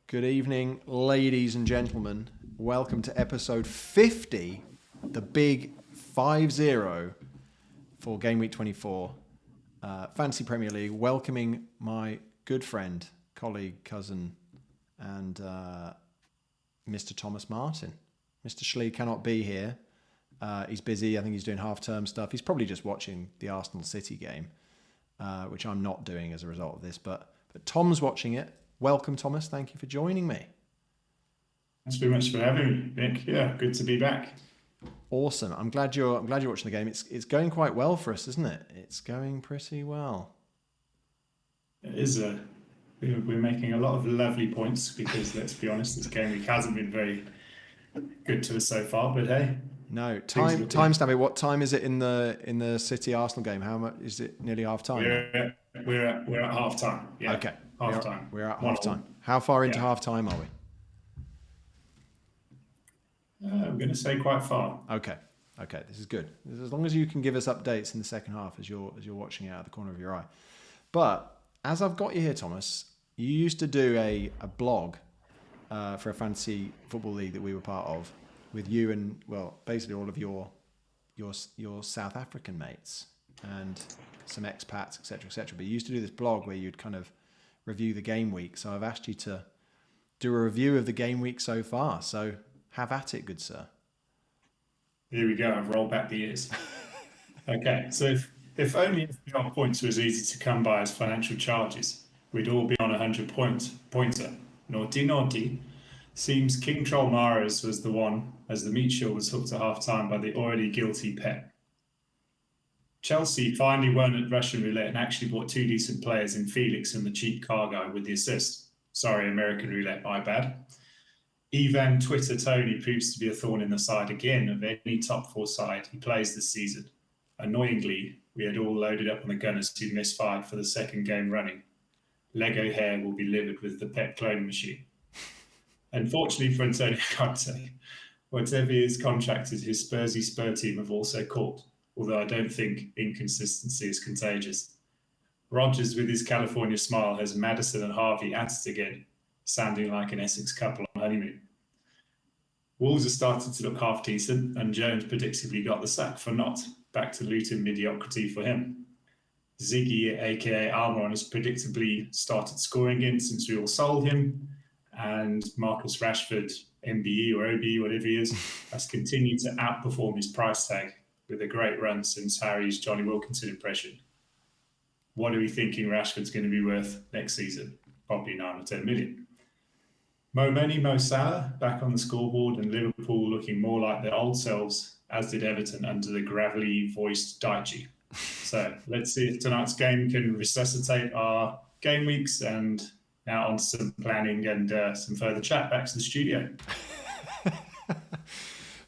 Good evening, ladies and gentlemen. Welcome to episode 50, the big 5-0 for Gameweek 24. Fantasy Premier League, welcoming my good friend, colleague, cousin, and Mr. Thomas Martin. Mr. Shlee cannot be here. He's busy. I think he's doing half-term stuff. He's probably just watching the Arsenal City game, which I'm not doing as a result of this. But Tom's watching it. Welcome, Thomas. Thank you for joining me. Thanks very much for having me, Nick. Yeah, good to be back. Awesome. I'm glad you're watching the game. It's going quite well for us, isn't it? It's going pretty well. It is we're making a lot of lovely points because let's be honest, this game week hasn't been very good to us so far. But hey, no time stamp it. What time is it in the City Arsenal game? How much is it? Nearly half time. We're at half time. Yeah. Okay. Half time. We're at half time. How far into half time are we? I'm going to say quite far. Okay, this is good. As long as you can give us updates in the second half as you're watching it out of the corner of your eye. But as I've got you here, Thomas, you used to do a blog for a fantasy football league that we were part of with you and, well, basically all of your South African mates and some expats, etc., etc. But you used to do this blog where you'd kind of review the game week. So I've asked you to do a review of the game week so far. So have at it, good sir. Here we go. I've rolled back the years. Okay, so if only FPL points was easy to come by as financial charges, we'd all be on a 100-pointer. Naughty. Seems King Troll Maras was the one, as the meat shield was hooked at half-time by the already guilty Pep. Chelsea finally won at Russian roulette and actually bought two decent players in Felix and the cheap car guy with the assist. Sorry, American roulette, my bad. Evan Twitter Tony proves to be a thorn in the side again of any top four side he plays this season. Annoyingly, we had all loaded up on the Gunners who misfired for the second game running. Lego hair will be livid with the Pep cloning machine. Unfortunately for Antonio Conte, whatever his contracted, his Spursy Spur team have also caught, although I don't think inconsistency is contagious. Rogers with his California smile has Maddison and Harvey at it again, sounding like an Essex couple on honeymoon. Wolves have started to look half decent, and Jones predictably got the sack for not. Back to Luton mediocrity for him. Ziggy, aka Almiron, has predictably started scoring in since we all sold him, and Marcus Rashford, MBE or OBE, whatever he is, has continued to outperform his price tag with a great run since Harry's Johnny Wilkinson impression. What are we thinking Rashford's going to be worth next season? Probably 9 or 10 million. Mo Salah back on the scoreboard, and Liverpool looking more like their old selves, as did Everton under the gravelly voiced Daichi. So let's see if tonight's game can resuscitate our game weeks, and now on to some planning and some further chat back to the studio.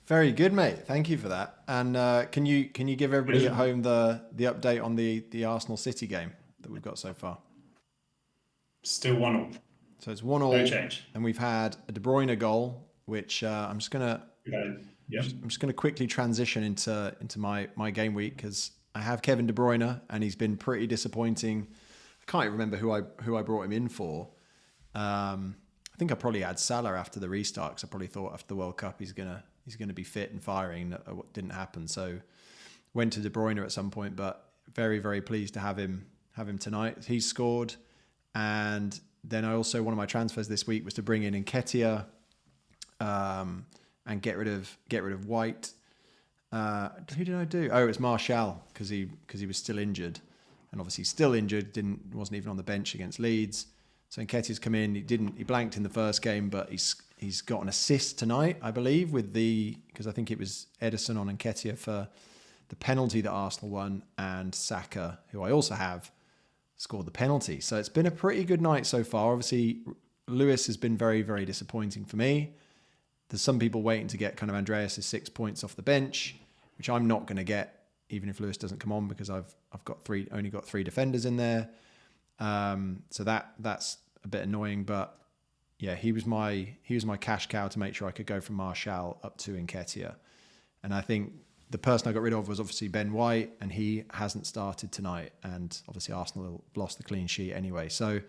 Very good, mate. Thank you for that. And can you give everybody at home the update on the Arsenal City game that we've got so far? Still 1-1. So it's 1-1. No change. And we've had a De Bruyne goal, which I'm just gonna quickly transition into my game week because I have Kevin De Bruyne and he's been pretty disappointing. I can't even remember who I brought him in for. I think I probably had Salah after the restart because I probably thought after the World Cup he's gonna be fit and firing. What didn't happen, so went to De Bruyne at some point. But very, very pleased to have him tonight. He's scored, and then I also, one of my transfers this week was to bring in Nketiah and get rid of White. Who did I do? Oh, it was Martial because he was still injured, and obviously still injured. Wasn't even on the bench against Leeds. So Nketiah's come in. He blanked in the first game, but he's got an assist tonight, I believe, because I think it was Edison on Nketiah for the penalty that Arsenal won, and Saka, who I also have, scored the penalty. So it's been a pretty good night so far. Obviously, Lewis has been very, very disappointing for me. There's some people waiting to get kind of Andreas' 6 points off the bench, which I'm not going to get, even if Lewis doesn't come on, because I've only got three defenders in there. So that's a bit annoying, but yeah, he was my cash cow to make sure I could go from Martial up to Nketiah. And I think the person I got rid of was obviously Ben White, and he hasn't started tonight. And obviously Arsenal lost the clean sheet anyway. So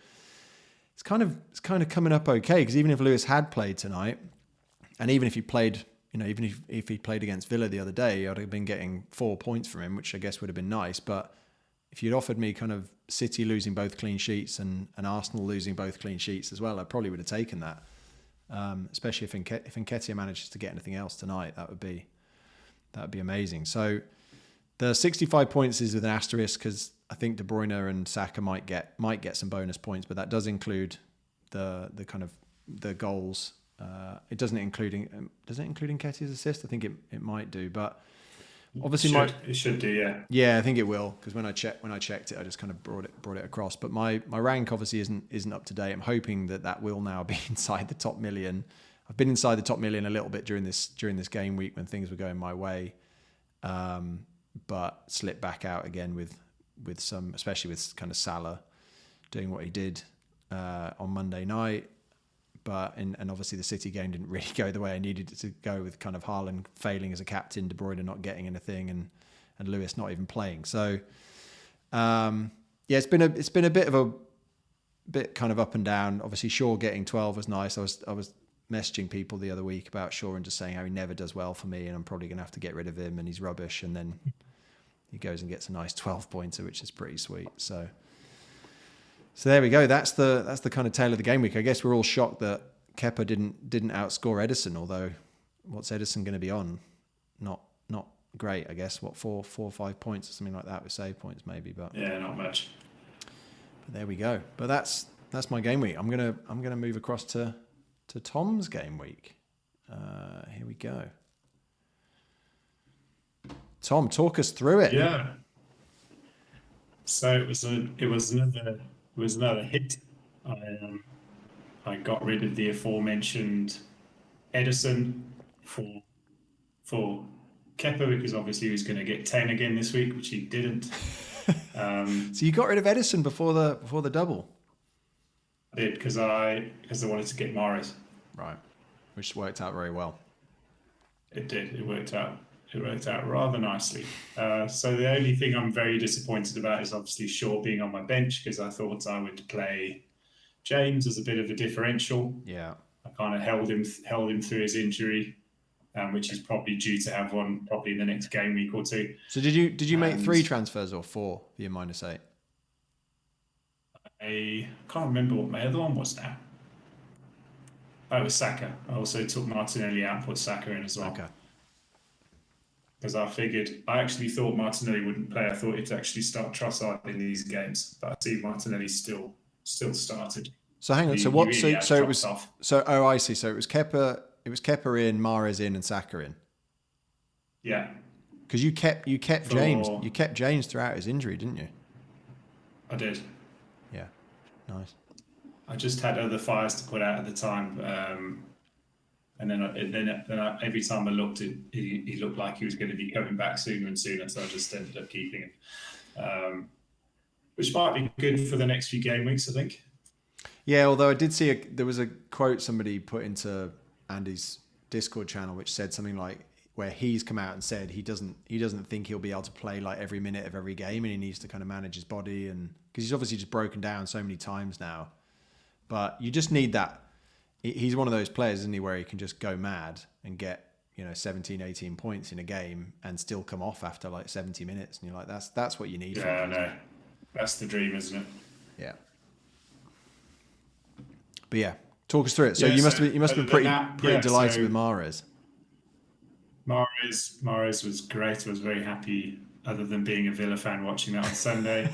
it's kind of coming up okay, because even if Lewis had played tonight, and even if he played, even if he played against Villa the other day, I'd have been getting 4 points from him, which I guess would have been nice. But if you'd offered me kind of City losing both clean sheets and Arsenal losing both clean sheets as well, I probably would have taken that. Especially if Nketiah manages to get anything else tonight, that would be amazing. So the 65 points is with an asterisk, because I think De Bruyne and Saka might get some bonus points, but that does include the kind of the goals. It doesn't include does it include Nketiah's assist? I think it might do, but obviously it should do, yeah. Yeah, I think it will, because when I checked it, I just kind of brought it across. But my rank obviously isn't up to date. I'm hoping that will now be inside the top million. I've been inside the top million a little bit during this game week when things were going my way, but slipped back out again with some, especially with kind of Salah doing what he did on Monday night. And obviously the City game didn't really go the way I needed it to go, with kind of Haaland failing as a captain, De Bruyne not getting anything, and Lewis not even playing. So it's been a bit kind of up and down. Obviously Shaw getting 12 was nice. I was messaging people the other week about Shaw and just saying how he never does well for me, and I'm probably gonna have to get rid of him, and he's rubbish. And then he goes and gets a nice 12 pointer, which is pretty sweet. So there we go. That's the kind of tale of the game week. I guess we're all shocked that Kepa didn't outscore Edison. Although, what's Edison going to be on? Not great, I guess. What, 4 or 5 points or something like that with save points maybe. But yeah, not much. But there we go. But that's my game week. I'm gonna move across to Tom's game week. Here we go. Tom, talk us through it. Yeah. So it was another hit. I got rid of the aforementioned Edison for Kepa, because obviously he was going to get 10 again this week, which he didn't. So you got rid of Edison before the double? I did, because I wanted to get Mahrez. Right, which worked out very well. It did. It worked out rather nicely. So the only thing I'm very disappointed about is obviously Shaw being on my bench, because I thought I would play James as a bit of a differential. Yeah. I kind of held him through his injury, which is probably due to have one probably in the next game week or two. So did you make 3 transfers or 4 for your -8? I can't remember what my other one was now. Oh, it was Saka. I also took Martinelli out and put Saka in as well. Okay. Because I actually thought Martinelli wouldn't play. I thought he'd actually start Trossard in these games, but I see Martinelli still started. So hang on. So what? So it was. Off. So I see. So it was Kepa. It was Kepa in, Mahrez in, and Saka in. Yeah. Because you kept James. You kept James throughout his injury, didn't you? I did. Yeah. Nice. I just had other fires to put out at the time, and then every time I looked, he looked like he was going to be coming back sooner and sooner. So I just ended up keeping him, which might be good for the next few game weeks, I think. Yeah, although I did see there was a quote somebody put into Andy's Discord channel, which said something like, where he's come out and said he doesn't think he'll be able to play like every minute of every game, and he needs to kind of manage his body, and because he's obviously just broken down so many times now. But you just need that. He's one of those players, isn't he, where he can just go mad and get 17, 18 points in a game and still come off after like 70 minutes, and you're like, that's what you need. Yeah, I know. That's the dream, isn't it? Yeah. But yeah, talk us through it. So you must have been pretty delighted with Mahrez. Mahrez was great. I was very happy, other than being a Villa fan watching that on Sunday.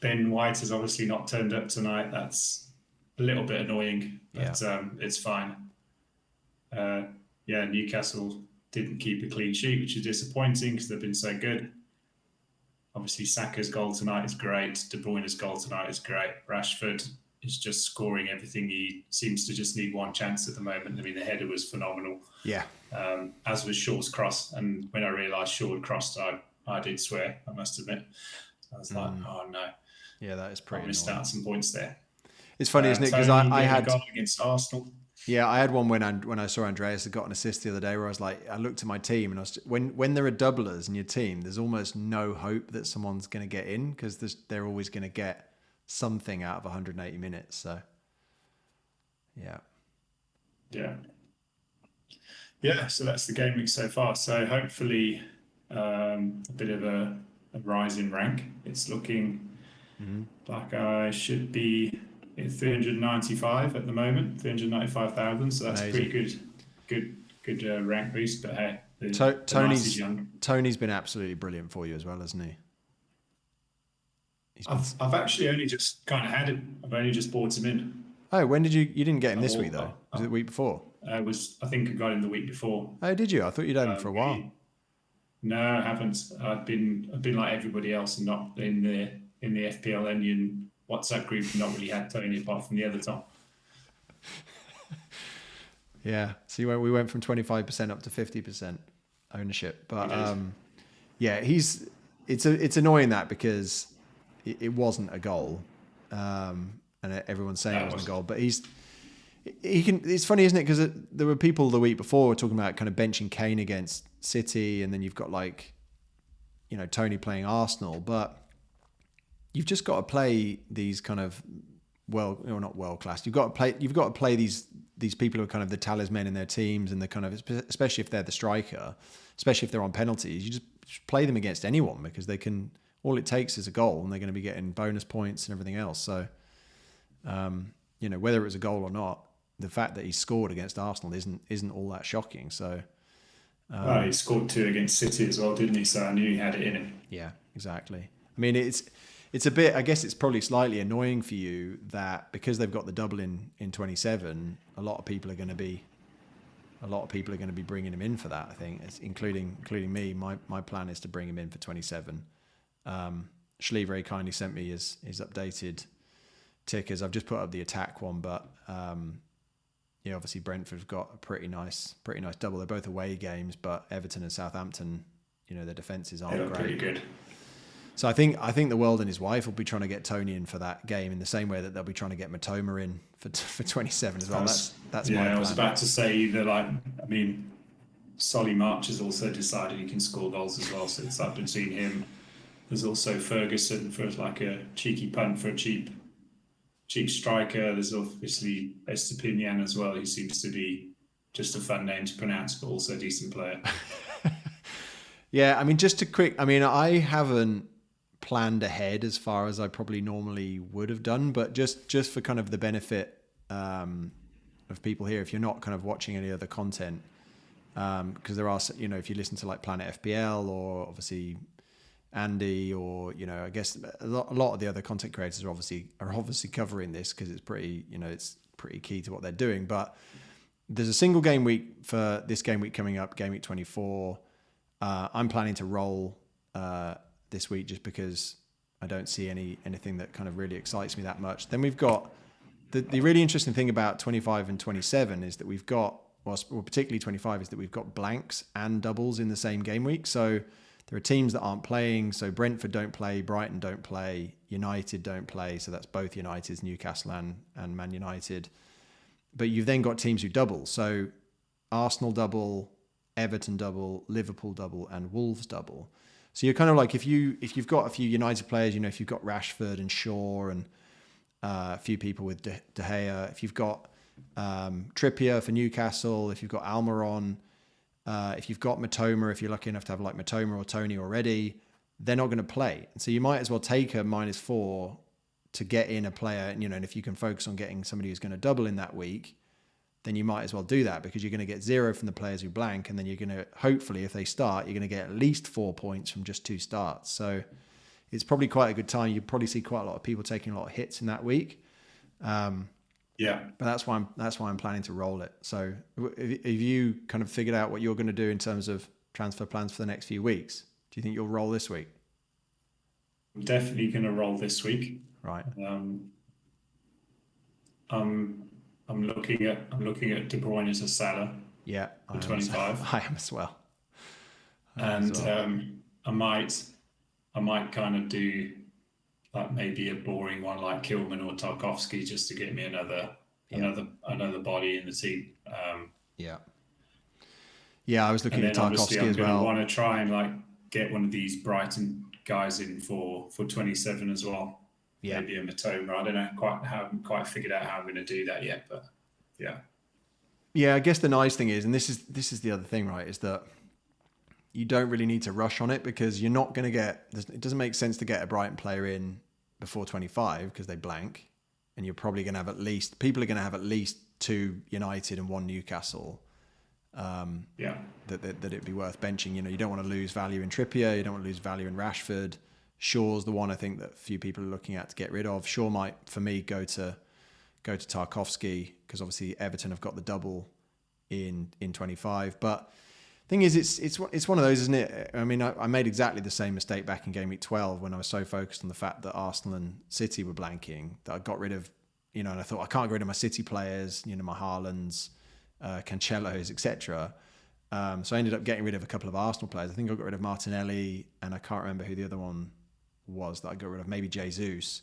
Ben White has obviously not turned up tonight. That's a little bit annoying, but it's fine. Newcastle didn't keep a clean sheet, which is disappointing because they've been so good. Obviously, Saka's goal tonight is great. De Bruyne's goal tonight is great. Rashford is just scoring everything. He seems to just need one chance at the moment. I mean, the header was phenomenal. Yeah. As was Shaw's cross. And when I realised Shaw had crossed, I did swear, I must admit. I was like, oh no. Yeah, that is pretty. I missed out some points there. It's funny, isn't it? Because I had a goal against Arsenal. Yeah, I had one when I saw Andreas had got an assist the other day, where I was like, I looked at my team, and when there are doublers in your team, there's almost no hope that someone's going to get in, because they're always going to get something out of 180 minutes. So, yeah. Yeah, so that's the game week so far. So hopefully a bit of a rise in rank. It's looking like I should be at 395 at the moment, 395,000. So that's Amazing. pretty good rank boost. But hey, the nice is young. Tony's been absolutely brilliant for you as well, hasn't he? I've actually only just kind of had it. I've only just bought him in. Oh, when did you didn't get him this week though? Was it the week before? I think I got him the week before. Oh, did you? I thought you'd had him for a while. No, I haven't. I've been like everybody else and not in the FPL Onion WhatsApp group, and not really had Tony apart from the other Tom. Yeah. See, we went from 25% up to 50% ownership, but yeah, it's annoying that because it wasn't a goal, and everyone's saying it wasn't a goal, but it's funny, isn't it? Because there were people the week before talking about kind of benching Kane against City, and then you've got Tony playing Arsenal, but you've just got to play these kind of not world class. You've got to play these people who are kind of the talisman in their teams, and the kind of, especially if they're the striker, especially if they're on penalties, you just play them against anyone because they can. All it takes is a goal, and they're going to be getting bonus points and everything else. So, whether it was a goal or not, the fact that he scored against Arsenal isn't all that shocking. So, well, he scored 2 against City as well, didn't he? So I knew he had it in him. Yeah, exactly. I mean, it's a bit. I guess it's probably slightly annoying for you that because they've got the double in 27, a lot of people are going to be bringing him in for that. I think, including me. My plan is to bring him in for 27. Shlee very kindly sent me his updated tickers. I've just put up the attack one, but obviously Brentford have got a pretty nice double. They're both away games, but Everton and Southampton, their defenses aren't great. Pretty good. So I think the world and his wife will be trying to get Tony in for that game in the same way that they'll be trying to get Matoma in for 27 as well. That's my plan. I was about to say either Solly March has also decided he can score goals as well. So I've been seeing him. There's also Ferguson for like a cheeky punt for a cheap striker. There's obviously Estepinian as well. He seems to be just a fun name to pronounce, but also a decent player. Yeah, I mean, I haven't planned ahead as far as I probably normally would have done, but just for kind of the benefit of people here, if you're not kind of watching any other content, because there are, if you listen to like Planet FPL or obviously Andy or I guess a lot of the other content creators are obviously covering this because it's pretty it's pretty key to what they're doing. But there's a single game week for this game week coming up, game week 24. I'm planning to roll this week just because I don't see anything that kind of really excites me that much. Then we've got the really interesting thing about 25 and 27 is that we've got, well, particularly 25, is that we've got blanks and doubles in the same game week. So there are teams that aren't playing. So Brentford don't play, Brighton don't play, United don't play. So that's both United's, Newcastle and Man United. But you've then got teams who double. So Arsenal double, Everton double, Liverpool double, and Wolves double. So you're kind of like, if you've got a few United players, if you've got Rashford and Shaw and a few people with De Gea, if you've got Trippier for Newcastle, if you've got Almiron, if you've got Matoma, if you're lucky enough to have like Matoma or Tony already, they're not going to play. And so you might as well take a -4 to get in a player, and if you can focus on getting somebody who's going to double in that week, then you might as well do that because you're going to get 0 from the players who blank, and then you're going to, hopefully, if they start, you're going to get at least 4 points from just 2 starts. So it's probably quite a good time. You probably see quite a lot of people taking a lot of hits in that week. Yeah, but that's why I'm planning to roll it. So have you kind of figured out what you're going to do in terms of transfer plans for the next few weeks? Do you think you'll roll this week? I'm definitely going to roll this week. Right. I'm looking at De Bruyne to Salah. Yeah, for 25. I am as well. I might kind of do like maybe a boring one like Kilman or Tarkovsky just to get me another body in the team. I was looking at Tarkovsky as well. I want to try and like get one of these Brighton guys in for 27 as well. Yeah. maybe a Matoma. I don't know haven't quite figured out how I'm going to do that yet, but yeah. Yeah, I guess the nice thing is, and this is the other thing, right, is that you don't really need to rush on it because you're not going to get. It doesn't make sense to get a Brighton player in before 25 because they blank, and you're probably going to have people are going to have at least 2 United and 1 Newcastle. That it'd be worth benching. You don't want to lose value in Trippier. You don't want to lose value in Rashford. Shaw's the one I think that few people are looking at to get rid of. Shaw might, for me, go to Tarkowski because obviously Everton have got the double in 25. But thing is, it's one of those, isn't it? I mean, I made exactly the same mistake back in Gameweek 12 when I was so focused on the fact that Arsenal and City were blanking that I got rid of, and I thought I can't get rid of my City players, my Haalands, Cancelos, etc. So I ended up getting rid of a couple of Arsenal players. I think I got rid of Martinelli, and I can't remember who the other one was that I got rid of. Maybe Jesus.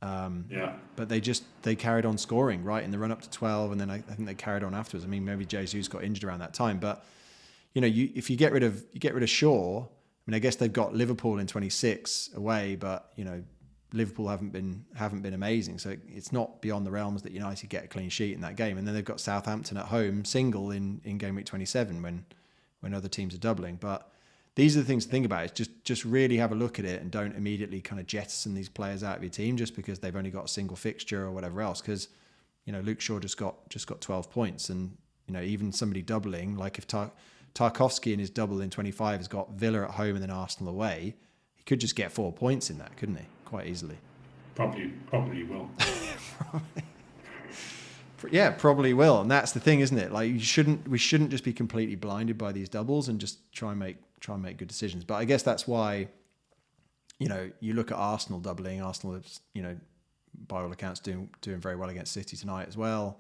But they carried on scoring right in the run up to 12, and then I think they carried on afterwards. I mean, maybe Jesus got injured around that time, but if you get rid of Shaw, I mean, I guess they've got Liverpool in 26 away, but Liverpool haven't been amazing, so it's not beyond the realms that United get a clean sheet in that game. And then they've got Southampton at home single in game week 27 when other teams are doubling. But these are the things to think about. It's just really have a look at it and don't immediately kind of jettison these players out of your team just because they've only got a single fixture or whatever else. Because Luke Shaw just got 12 points, and even somebody doubling, like if Tarkowski in his double in 25 has got Villa at home and then Arsenal away, he could just get 4 points in that, couldn't he? Quite easily. Probably will. Yeah, probably will. And that's the thing, isn't it? Like we shouldn't just be completely blinded by these doubles and just try and make good decisions. But I guess that's why, you look at Arsenal doubling. Arsenal is, by all accounts doing very well against City tonight as well.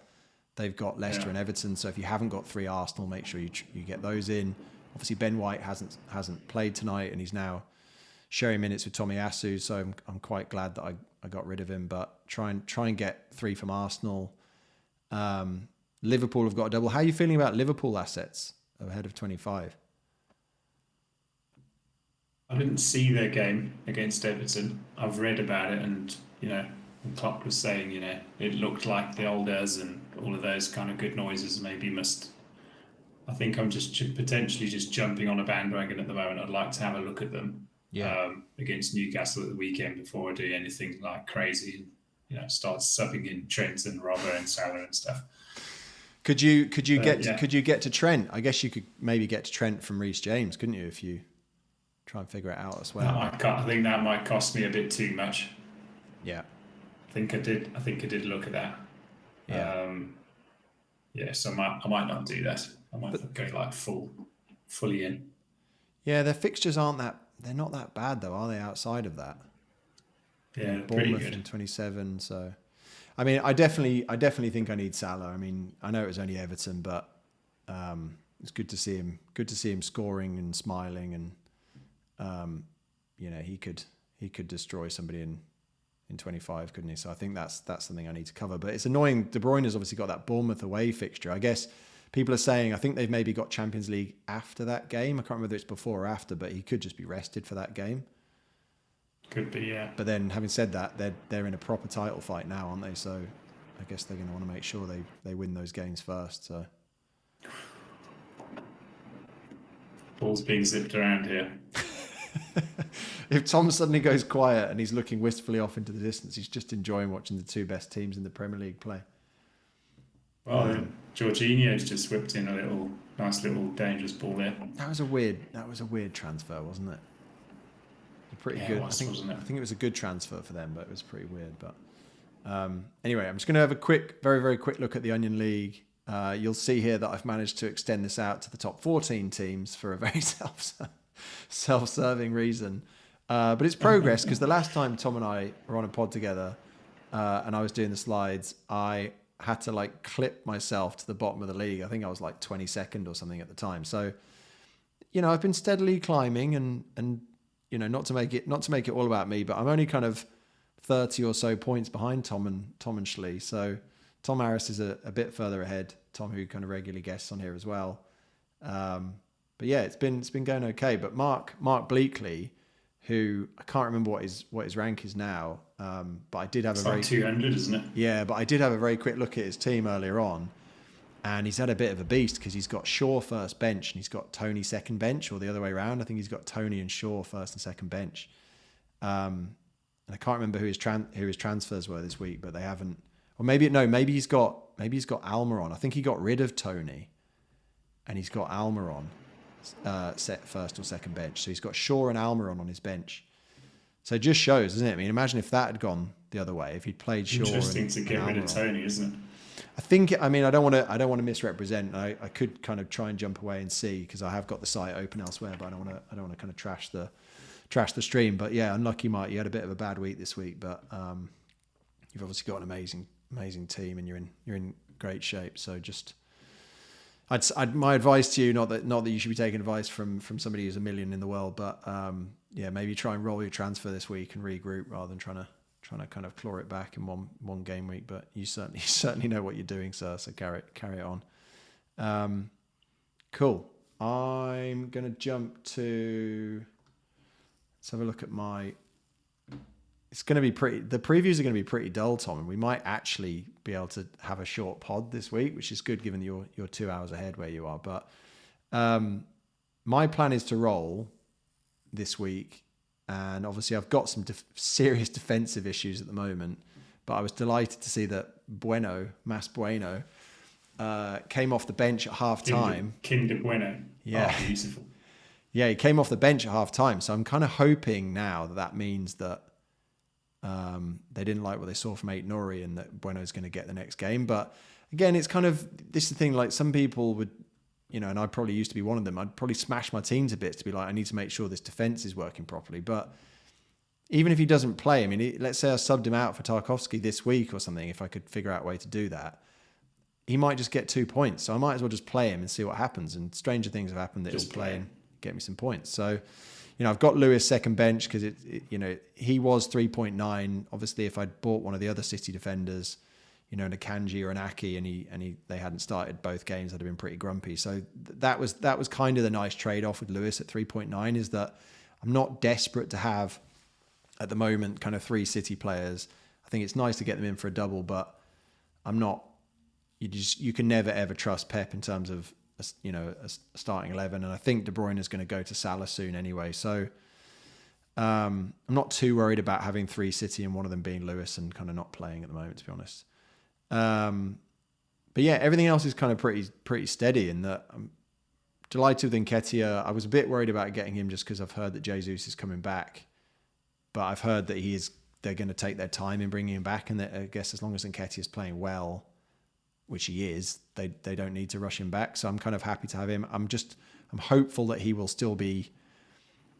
They've got Leicester and Everton. So if you haven't got 3 Arsenal, make sure you get those in. Obviously Ben White hasn't played tonight, and he's now sharing minutes with Tomiyasu, so I'm quite glad that I got rid of him. But try and get 3 from Arsenal. Liverpool have got a double. How are you feeling about Liverpool assets ahead of 25? I didn't see their game against Everton. I've read about it, and Klopp was saying it looked like the olders and all of those kind of good noises. Maybe I think I'm just potentially just jumping on a bandwagon at the moment. I'd like to have a look at them. Against Newcastle at the weekend before I do anything like crazy and start subbing in Trent and Robert and Salah and stuff. Could you get to Trent? I guess you could maybe get to Trent from Reece James, couldn't you, if you try and figure it out as well? I think that might cost me a bit too much. Yeah. I think I did look at that. Yeah. So I might not do that. I might go like fully in. Yeah, their fixtures they're not that bad though, are they, outside of that? Yeah, Bournemouth pretty good. in 27, so I mean I definitely think I need Salah. I mean, I know it was only Everton, but it's good to see him scoring and smiling, and he could destroy somebody in 25, couldn't he? So I think that's something I need to cover. But it's annoying. De Bruyne has obviously got that Bournemouth away fixture. I guess people are saying, I think they've maybe got Champions League after that game. I can't remember whether it's before or after, but he could just be rested for that game. Could be, yeah. But then, having said that, they're in a proper title fight now, aren't they? So I guess they're going to want to make sure they win those games first. So Ball's being zipped around here. If Tom suddenly goes quiet and he's looking wistfully off into the distance, he's just enjoying watching the 2 best teams in the Premier League play. Well, Jorginho's just whipped in a nice little dangerous ball there. That was a weird transfer, wasn't it? Pretty good. Wasn't it? I think it was a good transfer for them, but it was pretty weird. But anyway, I'm just going to have a very, very quick look at the Onion League. You'll see here that I've managed to extend this out to the top 14 teams for a very self-serving reason. But it's progress, because the last time Tom and I were on a pod together and I was doing the slides, I had to clip myself to the bottom of the league. I think I was 22nd or something at the time. So, I've been steadily climbing and not to make it all about me, but I'm only kind of 30 or so points behind Tom and Shlee. So Tom Harris is a bit further ahead. Tom, who kind of regularly guests on here as well. But yeah, it's been going okay. But Mark Bleakley, who I can't remember what his rank is now, But I did have it's like 200, isn't it? Yeah, but I did have a very quick look at his team earlier on, and he's had a bit of a beast because he's got Shaw first bench and he's got Tony second bench, or the other way around. I think he's got Tony and Shaw first and second bench. And I can't remember who his transfers were this week, but they haven't. Or maybe he's got Alma on. I think he got rid of Tony, and he's got Alma on set first or second bench. So he's got Shaw and Alma on his bench. So it just shows, doesn't it? I mean, imagine if that had gone the other way. If he'd played Shaw. Interesting to get rid of Tony, isn't it? I think. I mean, I don't want to misrepresent. I could kind of try and jump away and see because I have got the site open elsewhere, but I don't want to kind of trash the stream. But yeah, unlucky Mike, you had a bit of a bad week this week, but you've obviously got an amazing team and you're in great shape. So just. My advice to you, not that you should be taking advice from somebody who's a million in the world, but yeah, maybe try and roll your transfer this week and regroup rather than trying to kind of claw it back in one game week. But you certainly know what you're doing, sir. So carry it on. Cool. I'm gonna jump to. Let's have a look at my. It's going to be pretty. The previews are going to be pretty dull, Tom, and we might actually be able to have a short pod this week, which is good given you're 2 hours ahead where you are. But my plan is to roll this week, and obviously I've got some serious defensive issues at the moment. But I was delighted to see that Mas Bueno, came off the bench at half time. Kinder Bueno. Yeah, oh, beautiful. Yeah, he came off the bench at half time, so I'm kind of hoping now that means that. They didn't like what they saw from Eight Nori and that Bueno's going to get the next game. But again, it's kind of, this is the thing, like some people would, and I probably used to be one of them, I'd probably smash my team to bits to be like, I need to make sure this defense is working properly. But even if he doesn't play, I mean, let's say I subbed him out for Tarkovsky this week or something, if I could figure out a way to do that, he might just get 2 points. So I might as well just play him and see what happens. And stranger things have happened that he'll play and get me some points. So, I've got Lewis second bench because he was 3.9. Obviously, if I'd bought one of the other City defenders, an Akanji or an Aki, and they hadn't started both games, I'd have been pretty grumpy. So that was kind of the nice trade off with Lewis at 3.9, is that I'm not desperate to have at the moment kind of 3 City players. I think it's nice to get them in for a double, but I'm not. You can never ever trust Pep in terms of a starting 11, and I think De Bruyne is going to go to Salah soon anyway. So I'm not too worried about having 3 City and one of them being Lewis and kind of not playing at the moment, to be honest. But yeah, everything else is kind of pretty steady in that I'm delighted with Nketiah. I was a bit worried about getting him just because I've heard that Jesus is coming back, but I've heard that they're going to take their time in bringing him back, and that I guess as long as Nketiah is playing well, which he is, they don't need to rush him back. So I'm kind of happy to have him. I'm hopeful that he will still be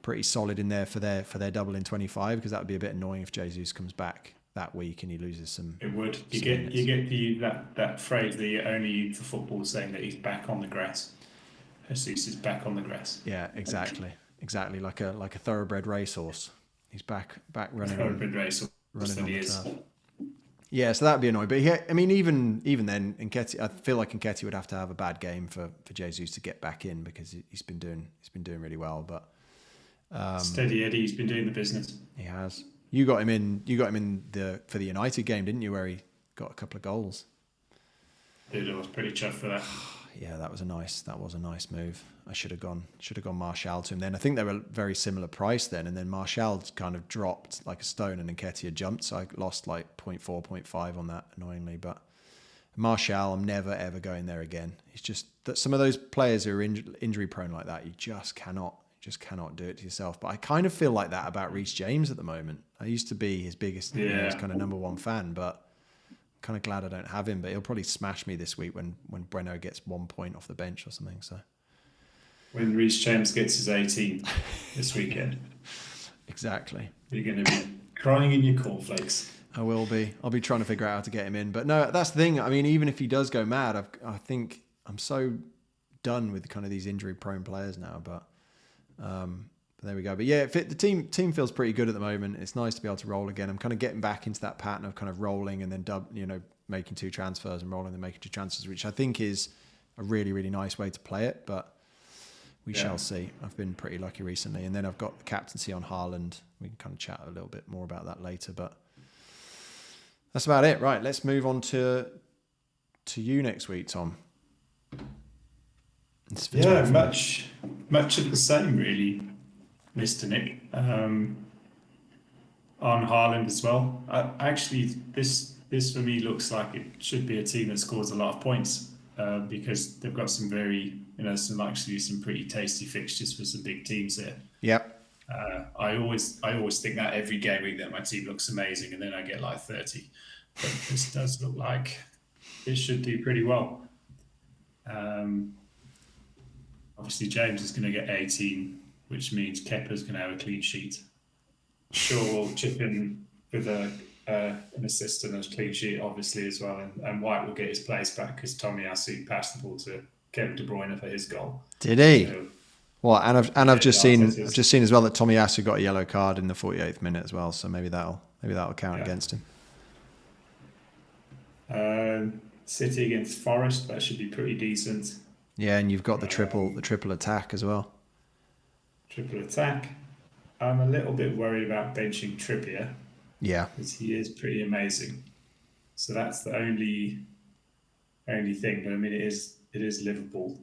pretty solid in there for their double in 25, because that would be a bit annoying if Jesus comes back that week and he loses some. It would. You get that phrase that you only use for football, saying that he's back on the grass. Jesus is back on the grass. Yeah, exactly, like a thoroughbred racehorse. He's back running. Thoroughbred racehorse. Running that on he the is. turf. Yeah, so that'd be annoying. But I mean, even then, Nketiah, I feel like Nketiah would have to have a bad game for Jesus to get back in, because he's been doing really well. But Steady Eddie, he's been doing the business. He has. You got him in for the United game, didn't you? Where he got a couple of goals. Dude, I was pretty chuffed for that. Yeah, that was a nice move. I should have gone Martial to him then. I think they were very similar price then, and then Martial kind of dropped like a stone, and Nketiah jumped, so I lost like 0.4, 0.5 on that, annoyingly. But Martial, I'm never ever going there again. It's just that some of those players who are injury prone like that, you just cannot do it to yourself. But I kind of feel like that about Reece James at the moment. I used to be his biggest, his kind of number one fan, but kind of glad I don't have him. But he'll probably smash me this week when Bueno gets 1 point off the bench or something. So when Reece James gets his 18 this weekend, exactly, you're going to be crying in your cornflakes. I will be. I'll be trying to figure out how to get him in. But no, that's the thing. I mean, even if he does go mad, I think I'm so done with kind of these injury-prone players now. But there we go. But yeah, the team feels pretty good at the moment. It's nice to be able to roll again. I'm kind of getting back into that pattern of kind of rolling and then making 2 transfers and rolling and making 2 transfers, which I think is a really, really nice way to play it. But we shall see. I've been pretty lucky recently. And then I've got the captaincy on Haaland. We can kind of chat a little bit more about that later. But That's about it. Right, let's move on to you next week, Tom. Yeah, much of the same, really, Mr. Nick. On Haaland as well. Actually, this for me looks like it should be a team that scores a lot of points because they've got some some pretty tasty fixtures for some big teams here. Yep. I always think that every game week that my team looks amazing, and then I get like 30. But this does look like it should do pretty well. Obviously, James is going to get 18, which means Kepa's going to have a clean sheet. Sure, will chip in with an assist and a clean sheet, obviously, as well. And White will get his place back because Tomiyasu passed the ball to Kevin De Bruyne for his goal. Did he? So, well, I've just seen as well that Tomiyasu got a yellow card in the 48th minute as well. So maybe that'll count against him. City against Forest, that should be pretty decent. Yeah, and you've got the triple attack as well. Triple attack. I'm a little bit worried about benching Trippier. Yeah, because he is pretty amazing. So that's the only thing. But I mean, it is Liverpool.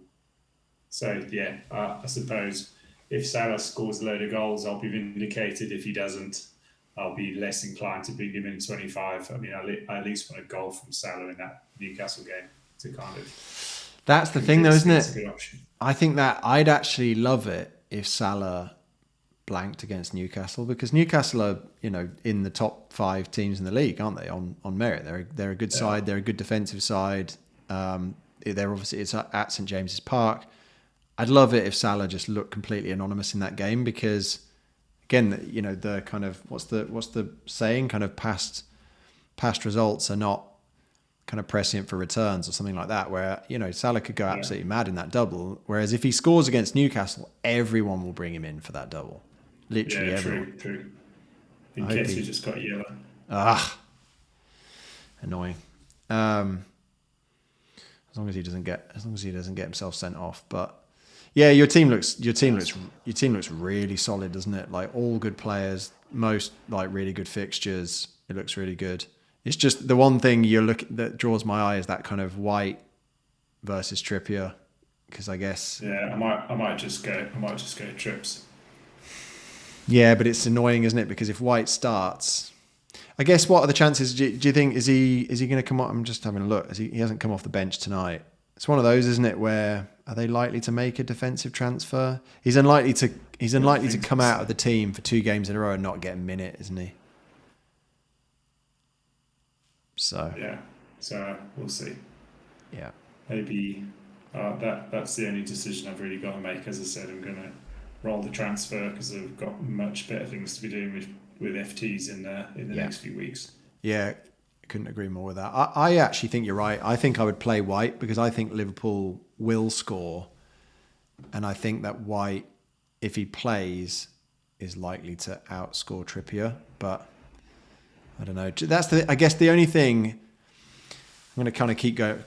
So yeah, I suppose if Salah scores a load of goals, I'll be vindicated. If he doesn't, I'll be less inclined to bring him in 25. I mean, I at least want a goal from Salah in that Newcastle game to kind of. That's the thing, though, isn't it? A good option. I think that I'd actually love it if Salah blanked against Newcastle, because Newcastle are, in the top 5 teams in the league, aren't they? On merit, they're a good side. They're a good defensive side. They're obviously, it's at St James's Park. I'd love it if Salah just looked completely anonymous in that game, because again, the kind of what's the saying? Kind of past results are not kind of prescient for returns or something like that. Where Salah could go absolutely mad in that double. Whereas if he scores against Newcastle, everyone will bring him in for that double. Literally everyone. True. In case he just got yellow. Annoying. As long as he doesn't get himself sent off. But yeah, your team looks really solid, doesn't it? Like all good players, most like really good fixtures. It looks really good. It's just the one thing that draws my eye is that kind of White versus Trippier, because I guess I might just go Trips. Yeah, but it's annoying, isn't it? Because if White starts, I guess what are the chances? Do you think is he going to come off? I'm just having a look. He hasn't come off the bench tonight. It's one of those, isn't it? Where are they likely to make a defensive transfer? He's unlikely to come out of the team for 2 games in a row and not get a minute, isn't he? So we'll see. Yeah, maybe that's the only decision I've really got to make. As I said, I'm going to roll the transfer because I've got much better things to be doing with FTs in the next few weeks. Yeah, couldn't agree more with that. I actually think you're right. I think I would play White because I think Liverpool will score, and I think that White, if he plays, is likely to outscore Trippier. But I don't know. That's I guess the only thing. I'm going to kind of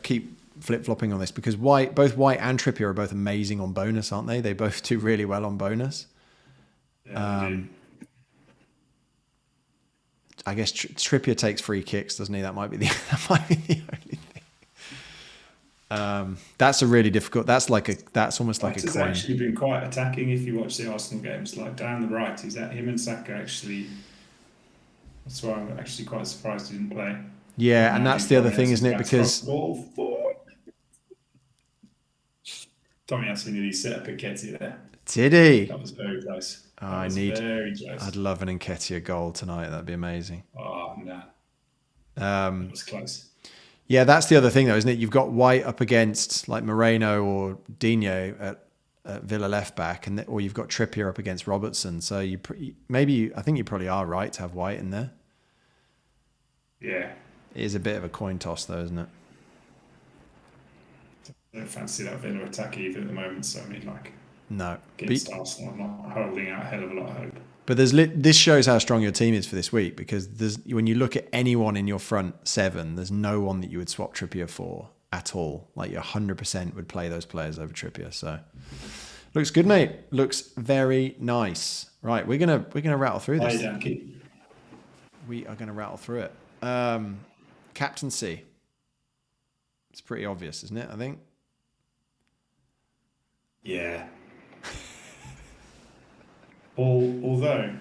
keep flip-flopping on this because both White and Trippier are both amazing on bonus, aren't they? They both do really well on bonus. I guess Trippier takes free kicks, doesn't he? That might be the only thing. That's a really difficult. That's almost like a coin. He's actually been quite attacking. If you watch the Arsenal games, like down the right, him and Saka actually. That's why I'm actually quite surprised he didn't play. Yeah, and that's the other thing, isn't it? Because Tomiyasu nearly set up Nketiah there. Did he? That was very close. I'd love an Nketiah goal tonight. That'd be amazing. Oh no. That was close. Yeah, that's the other thing, though, isn't it? You've got White up against like Moreno or Dino at Villa left back, or you've got Trippier up against Robertson. So I think you probably are right to have White in there. Yeah. It is a bit of a coin toss, though, isn't it? I don't fancy that Villa attack either at the moment. So I mean, no. Against Arsenal, I'm not holding out a hell of a lot of hope. But this shows how strong your team is for this week, because when you look at anyone in your front 7, there's no one that you would swap Trippier for at all. Like you 100% would play those players over Trippier. So looks good, mate. Looks very nice. Right, we're gonna rattle through this. We are gonna rattle through it. Captaincy. It's pretty obvious, isn't it? I think. Yeah. Although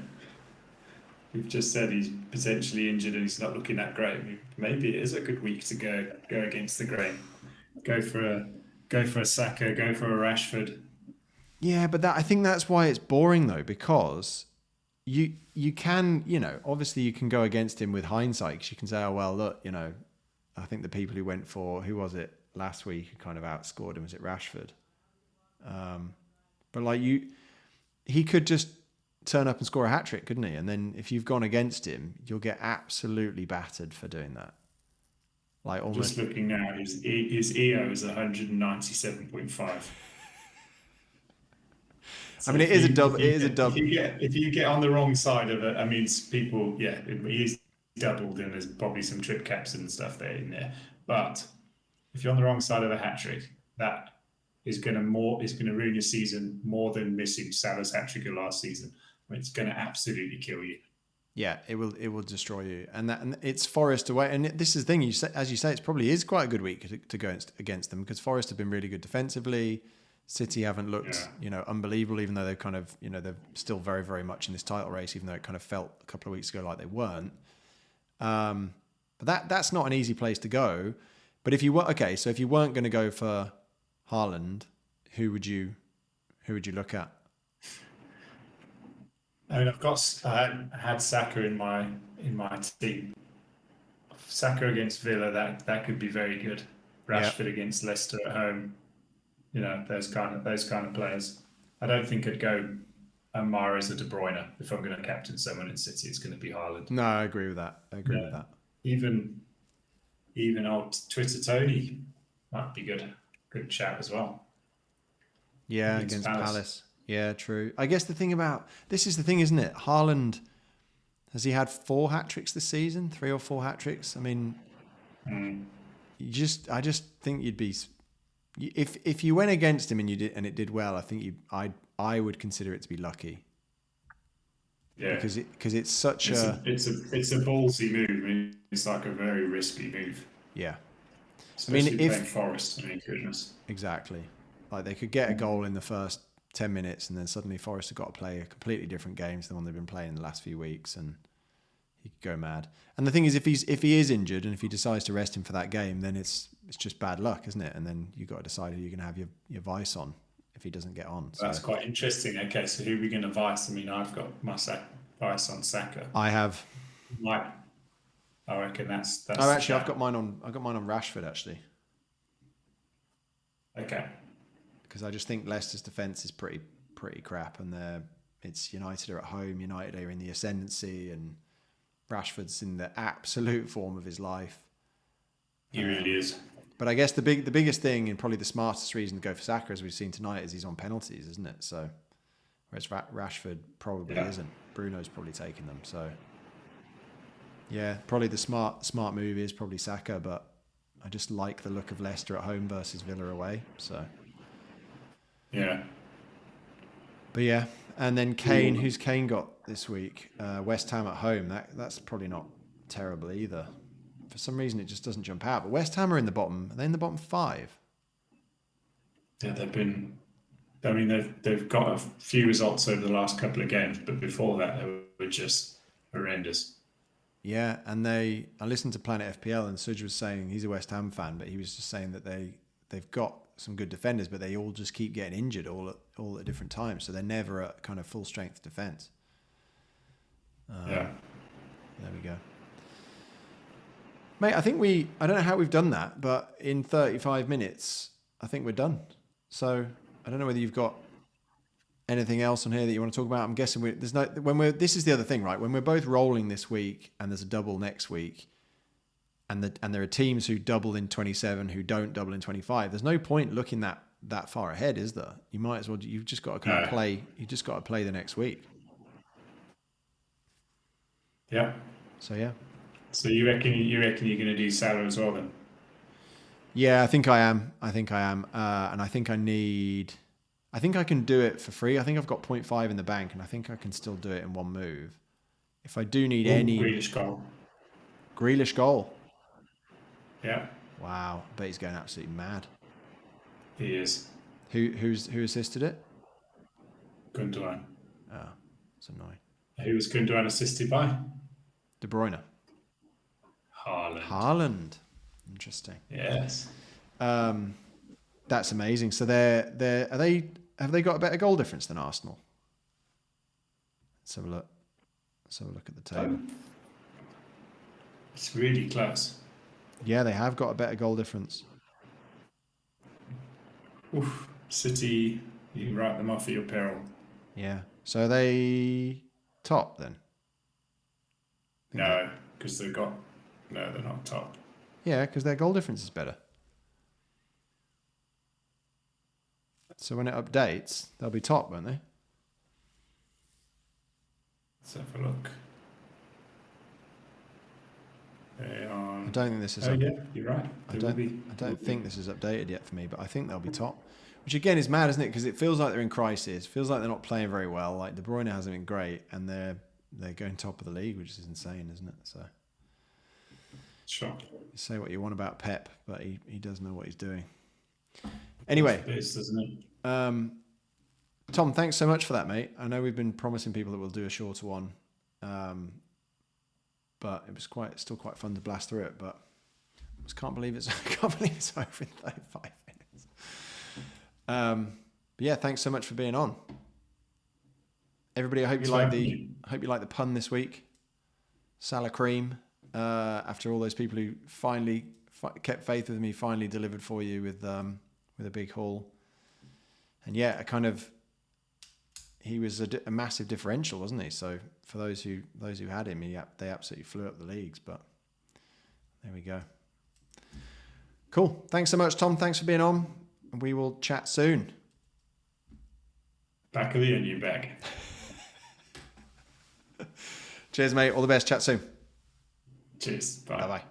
we've just said he's potentially injured and he's not looking that great, maybe it is a good week to go against the grain. Go for a Saka, go for a Rashford. Yeah, but I think that's why it's boring though, because you can, obviously you can go against him with hindsight, because you can say, oh well, look, I think the people who went for, who was it last week who kind of outscored him? Was it Rashford? But like he could just turn up and score a hat trick, couldn't he? And then if you've gone against him, you'll get absolutely battered for doing that. Like almost. Just looking now, his EO is 197.5. I So mean, it is a double. It is a double. If you get on the wrong side of it, I mean, people, yeah, he's doubled, and there's probably some trip caps and stuff there in there. But if you're on the wrong side of a hat trick, that is going to ruin your season more than missing Salah's hat trick of last season. I mean, it's going to absolutely kill you. Yeah, it will destroy you, and it's Forest away. And this is the thing, as you say, it probably is quite a good week to go against them, because Forest have been really good defensively. City haven't looked, unbelievable, even though they're kind of, they're still very, very much in this title race, even though it kind of felt a couple of weeks ago like they weren't. But that's not an easy place to go. But if you were so if you weren't going to go for Haaland, who would you look at? I mean, I had Saka in my team. Saka against Villa, that could be very good. Rashford against Leicester at home. Those kind of players. I don't think I'd go Mahrez or De Bruyne. If I'm going to captain someone in City, it's going to be Haaland. No, I agree with that. Even old Twitter Tony might be good. Good chat as well. Yeah, against Palace. Yeah, true. I guess this is the thing, isn't it? Haaland, has he had 4 hat tricks this season? 3 or 4 hat tricks? I mean, I just think you'd be. If you went against him and it did well, I think I would consider it to be lucky. Yeah, because it's such it's a ballsy move. I mean, it's like a very risky move. Yeah, especially playing Forest. I mean, goodness. Exactly, like they could get a goal in the first 10 minutes, and then suddenly Forest have got to play a completely different game to the one they've been playing the last few weeks, and he could go mad. And the thing is, if he is injured and if he decides to rest him for that game, then it's just bad luck, isn't it? And then you've got to decide who you're going to have your vice on if he doesn't get on. So. That's quite interesting. Okay, so who are we going to vice? I mean, I've got my vice on Saka. I have. I reckon that's. Oh, actually, I've got mine on Rashford actually. Okay. Because I just think Leicester's defence is pretty crap, and it's United are at home. United are in the ascendancy, and Rashford's in the absolute form of his life. He really is. But I guess the biggest thing, and probably the smartest reason to go for Saka, as we've seen tonight, is he's on penalties, isn't it? So, whereas Rashford probably isn't. Bruno's probably taking them. So, yeah, probably the smart move is probably Saka. But I just like the look of Leicester at home versus Villa away. So, yeah. But yeah, and then Kane, who's Kane got this week? West Ham at home. That's probably not terrible either. For some reason, it just doesn't jump out. But West Ham are in the bottom. Are they in the bottom 5? Yeah, they've got a few results over the last couple of games, but before that, they were just horrendous. Yeah, and I listened to Planet FPL, and Suj was saying he's a West Ham fan, but he was just saying that they've got some good defenders, but they all just keep getting injured all at different times, so they're never at kind of full strength defense. There we go. Mate, I don't know how we've done that, but in 35 minutes, I think we're done. So I don't know whether you've got anything else on here that you want to talk about. I'm guessing this is the other thing, right? When we're both rolling this week and there's a double next week, and there are teams who double in 27 who don't double in 25, there's no point looking that far ahead, is there? You might as well. You've just got to kind of play. You just got to play the next week. Yeah. So yeah. So you reckon you're going to do Salah as well then? Yeah, I think I am. And I think I can do it for free. I think I've got 0.5 in the bank, and I think I can still do it in one move. If I do need any... Grealish goal. Grealish goal. Yeah, Wow. I bet he's going absolutely mad. he is. Who assisted it? Gundogan. Oh, it's annoying. Who was Gundogan assisted by? De Bruyne. Haaland. Haaland. Interesting. Yes. That's amazing. So have they got a better goal difference than Arsenal? Let's have a look. Let's have a look at the table. It's really close. Yeah, they have got a better goal difference. Oof. City, you can write them off at your peril. Yeah. So are they top then? No, because they're not top. Yeah, because their goal difference is better. So when it updates, they'll be top, won't they? Let's have a look. They are... I don't think this is. yeah, you're right. I don't think this is updated yet for me, but I think they'll be top. Which again is mad, isn't it? Because it feels like they're in crisis. It feels like they're not playing very well. Like De Bruyne hasn't been great, and they're going top of the league, which is insane, isn't it? So Sure. you say what you want about Pep, but he does know what he's doing. Anyway, It is, doesn't it? Tom, thanks so much for that, mate. I know we've been promising people that we'll do a shorter one, but it was still quite fun to blast through it. But I just can't believe it's over in 35 minutes. But yeah, thanks so much for being on, everybody. I hope you like the pun this week. Salah cream. After all those people who finally kept faith with me, finally delivered for you with a big haul. And yeah, he was a massive differential, wasn't he? So for those who had him, they absolutely flew up the leagues. But there we go. Cool. Thanks so much, Tom. Thanks for being on. We will chat soon. Back of the onion bag. Cheers, mate. All the best. Chat soon. Cheers. Bye. Bye-bye.